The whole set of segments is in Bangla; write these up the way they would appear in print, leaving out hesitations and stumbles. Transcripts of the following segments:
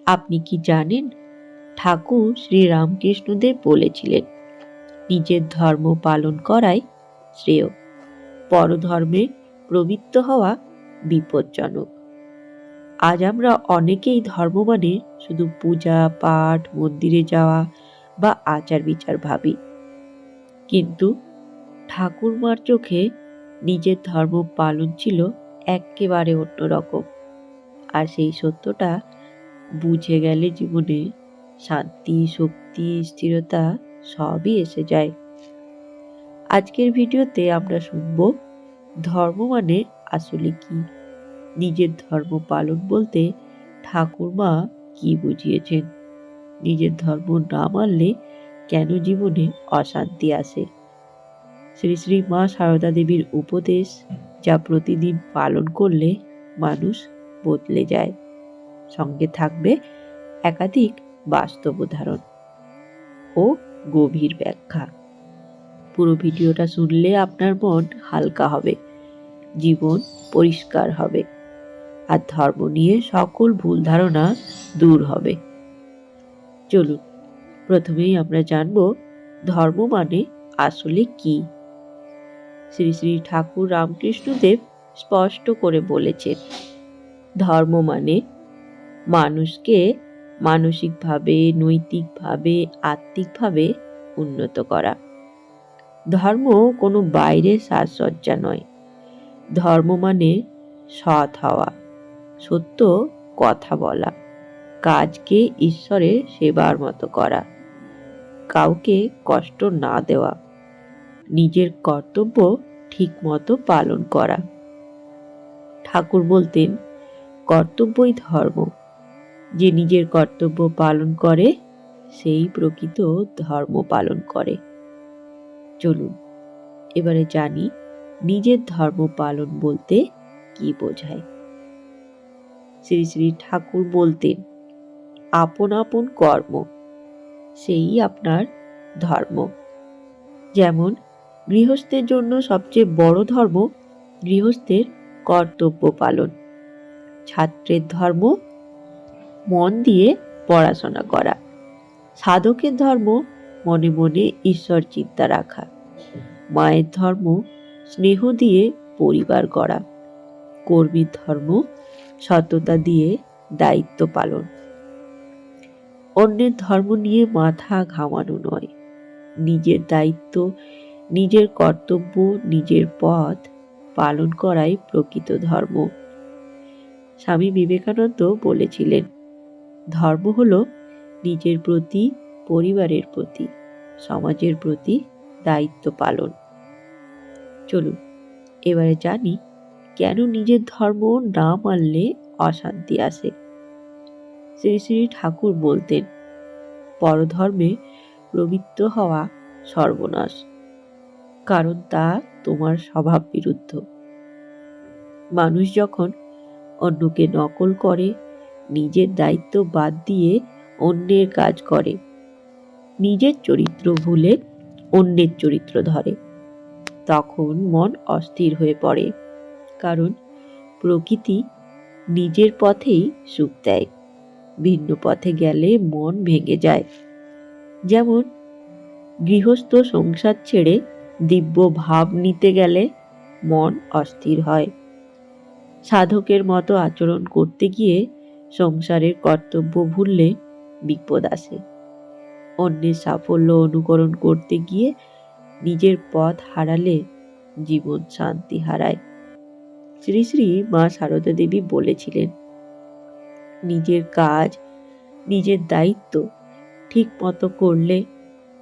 আপনি কি জানেন, ঠাকুর শ্রী রামকৃষ্ণদেব বলেছিলেন, নিজের ধর্ম পালন করাই শ্রেয়, পরধর্মে প্রবৃত্ত হওয়া বিপজ্জনক। আজ আমরা অনেকেই ধর্ম মানে শুধু পূজা পাঠ, মন্দিরে যাওয়া বা আচার বিচার ভাবি, কিন্তু ঠাকুরমার চোখে নিজের ধর্ম পালন ছিল একেবারে অন্যরকম। আর সেই সত্যটা বুঝে গেলে জীবনে শান্তি, শক্তি, স্থিরতা সবই এসে যায়। আজকের ভিডিওতে আমরা শুনব ধর্ম মানে আসলে কি, নিজের ধর্ম পালন বলতে ঠাকুরমা কি বুঝিয়েছেন, নিজের ধর্ম না মানলে কেন জীবনে অশান্তি আসে, শ্রী শ্রী মা সারদা দেবীর উপদেশ যা প্রতিদিন পালন করলে মানুষ বদলে যায়। সঙ্গে থাকবে একাধিক বাস্তব উদাহরণ ও গভীর ব্যাখ্যা। পুরো ভিডিওটা শুনলে আপনার মন হালকা হবে, জীবন পরিষ্কার হবে, আর ধর্ম নিয়ে সকল ভুল ধারণা দূর হবে। চলুন, প্রথমেই আমরা জানব ধর্ম মানে আসলে কি। শ্রী শ্রী ঠাকুর রামকৃষ্ণদেব স্পষ্ট করে বলেছেন, ধর্ম মানে মানুষকে মানসিকভাবে, নৈতিকভাবে, আত্মিকভাবে উন্নত করা। ধর্ম কোনো বাইরের সাজসজ্জা নয়। ধর্ম মানে সৎ হওয়া, সত্য কথা বলা, কাজকে ঈশ্বরের সেবার মতো করা, কাউকে কষ্ট না দেওয়া, নিজের কর্তব্য ঠিক মতো পালন করা। ঠাকুর বলতেন, কর্তব্যই ধর্ম। যে নিজের কর্তব্য পালন করে সেই প্রকৃত ধর্ম পালন করে। চলুন এবারে জানি নিজের ধর্ম পালন বলতে কি বোঝায়। শ্রী শ্রী ঠাকুর বলতেন, আপন আপন কর্ম সেই আপনার ধর্ম। যেমন গৃহস্থের জন্য সবচেয়ে বড় ধর্ম গৃহস্থের কর্তব্য পালন। ছাত্রের ধর্ম মন দিয়ে পড়াশোনা করা। সাধকের ধর্ম মনে মনে ঈশ্বর চিন্তা রাখা। মায়ের ধর্ম স্নেহ দিয়ে পরিবার গড়া। কর্মীর ধর্ম সততা দিয়ে দায়িত্ব পালন। অন্যের ধর্ম নিয়ে মাথা ঘামানো নয়, নিজের দায়িত্ব, নিজের কর্তব্য, নিজের পথ পালন করাই প্রকৃত ধর্ম। স্বামী বিবেকানন্দ বলেছিলেন, ধর্ম হলো নিজের প্রতি, পরিবারের প্রতি, সমাজের প্রতি দায়িত্ব পালন। চলুন এবারে জানি কেন নিজের ধর্ম না মানলে অশান্তি আসে। শ্রী শ্রী ঠাকুর বলতেন, পরধর্মে প্রবৃত্ত হওয়া সর্বনাশ, কারণ তা তোমার স্বভাব বিরুদ্ধ। মানুষ যখন অন্যকে নকল করে, নিজের দায়িত্ব বাদ দিয়ে অন্যের কাজ করে, নিজের চরিত্র ভুলে অন্যের চরিত্র ধরে, তখন মন অস্থির হয়ে পড়ে। কারণ প্রকৃতি নিজের পথেই সুখ দেয়, ভিন্ন পথে গেলে মন ভেঙে যায়। যেমন গৃহস্থ সংসার ছেড়ে দিব্য ভাব নিতে গেলে মন অস্থির হয়। সাধকের মতো আচরণ করতে গিয়ে সংসারের কর্তব্য ভুললে বিপদ আসে। অন্যের সাফল্য অনুকরণ করতে গিয়ে নিজের পথ হারালে জীবন শান্তি হারায়। শ্রী শ্রী মা সারদা দেবী বলেছিলেন, নিজের কাজ, নিজের দায়িত্ব ঠিক মতো করলে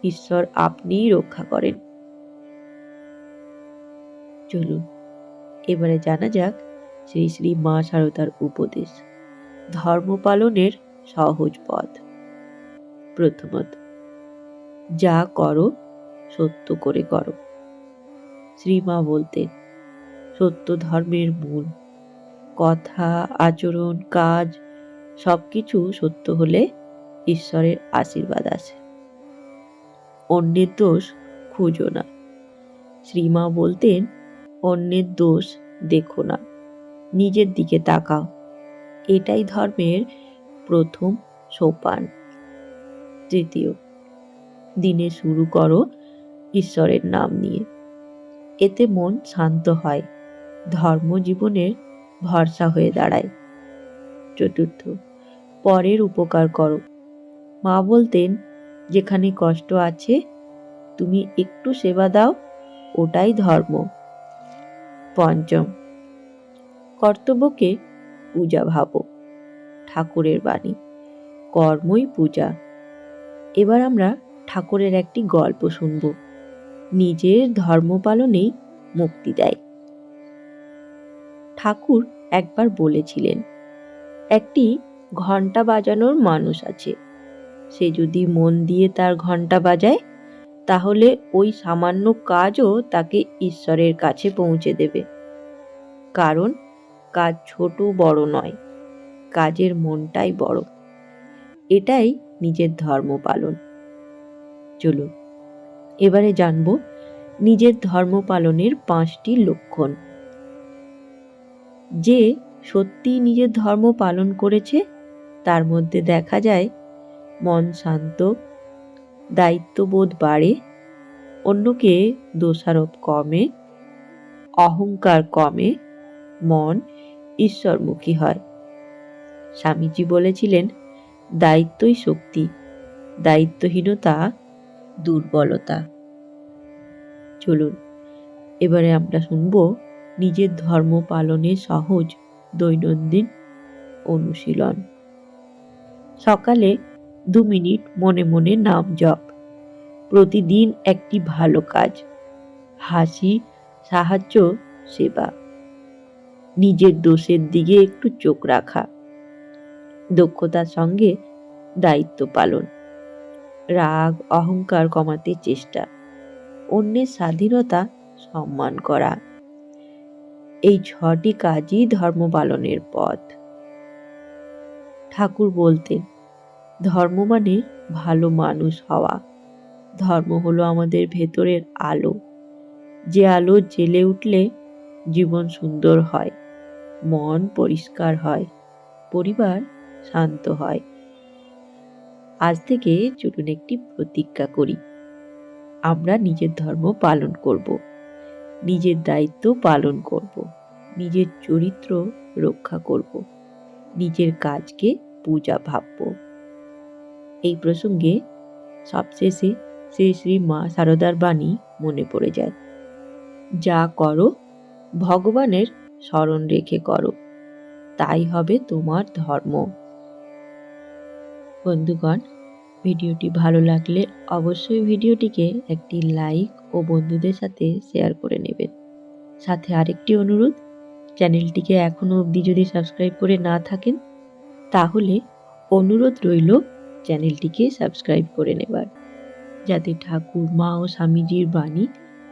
ঈশ্বর আপনিই রক্ষা করেন। চলুন এবারে জানা যাক শ্রী শ্রী মা সারদার উপদেশ, ধর্ম পালনের সহজ পথ। প্রথমত, যা করো সত্য করে করো। শ্রীমা বলতেন, সত্য ধর্মের মূল। কথা, আচরণ, কাজ সবকিছু সত্য হলে ঈশ্বরের আশীর্বাদ আসে। অন্যের দোষ খুঁজো না। শ্রীমা বলতেন, অন্যের দোষ দেখো না, নিজের দিকে তাকাও। এটাই ধর্মের প্রথম সোপান। তৃতীয়, দিনে শুরু করো ঈশ্বরের নাম নিয়ে। এতে মন শান্ত হয়, ধর্মজীবনের ভরসা হয়ে দাঁড়ায়। চতুর্থ, পরের উপকার করো। মা বলতেন, যেখানে কষ্ট আছে তুমি একটু সেবা দাও, ওটাই ধর্ম। পঞ্চম, কর্তব্যকে পূজা ভাবো। ঠাকুরের বাণী, কর্মই পূজা। এবার আমরা ঠাকুরের একটি গল্প শুনব, নিজের ধর্ম পালনেই মুক্তি দেয়। ঠাকুর একবার বলেছিলেন, একটি ঘন্টা বাজানোর মানুষ আছে, সে যদি মন দিয়ে তার ঘন্টা বাজায় তাহলে ওই সামান্য কাজও তাকে ঈশ্বরের কাছে পৌঁছে দেবে। কারণ কাজ ছোট বড় নয়, কাজের মনটাই বড়। এটাই নিজের ধর্ম পালন। চলুন এবারে জানব নিজের ধর্ম পালনের 5টি লক্ষণ। যে সত্যি নিজের ধর্ম পালন করেছে তার মধ্যে দেখা যায় মন শান্ত, দায়িত্ববোধ বাড়ে, অন্যকে দোষারোপ কমে, অহংকার কমে, মন ঈশ্বরমুখী হয়। স্বামীজি বলেছিলেন, দায়িত্বই শক্তি, দায়িত্বহীনতা দুর্বলতা। চলুন এবারে আমরা শুনব নিজের ধর্ম পালনের সহজ দৈনন্দিন অনুশীলন। সকালে 2 মিনিট মনে মনে নাম জপ। প্রতিদিন একটি ভালো কাজ, হাসি, সাহায্য, সেবা। নিজের দোষের দিকে একটু চোখ রাখা। দক্ষতার সঙ্গে দায়িত্ব পালন। রাগ অহংকার কমাতে চেষ্টা। অন্যের স্বাধীনতা সম্মান করা। এই 6টি কাজই ধর্ম পালনের পথ। ঠাকুর বলতেন, ধর্ম মানে ভালো মানুষ হওয়া। ধর্ম হলো আমাদের ভেতরের আলো, যে আলো জ্বেলে উঠলে জীবন সুন্দর হয়, মন পরিষ্কার হয়, পরিবার শান্ত হয়। আজ থেকে চলুন একটি প্রতিজ্ঞা করি, আমরা নিজের ধর্ম পালন করব, নিজের দায়িত্ব পালন করব, নিজের চরিত্র রক্ষা করব, নিজের কাজকে পূজা ভাবব। এই প্রসঙ্গে সবশেষে শ্রী শ্রী মা শারদার বাণী মনে পড়ে যায়, যা করো ভগবানের স্মরণ রেখে করো, তাই হবে তোমার ধর্ম। বন্ধুগণ, ভিডিওটি ভালো লাগলে অবশ্যই ভিডিওটিকে একটি লাইক ও বন্ধুদের সাথে শেয়ার করে নেবেন। সাথে আরেকটি অনুরোধ, চ্যানেলটিকে এখনো অবধি যদি সাবস্ক্রাইব করে না থাকেন তাহলে অনুরোধ রইল চ্যানেলটিকে সাবস্ক্রাইব করে নেবার, যাতে ঠাকুর, মা ও স্বামীজির বাণী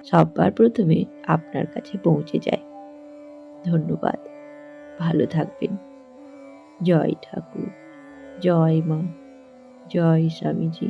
সবার প্রথমে আপনার কাছে পৌঁছে যায়। ধন্যবাদ, ভালো থাকবেন। জয় ঠাকুর, জয় মা, জয় স্বামীজি।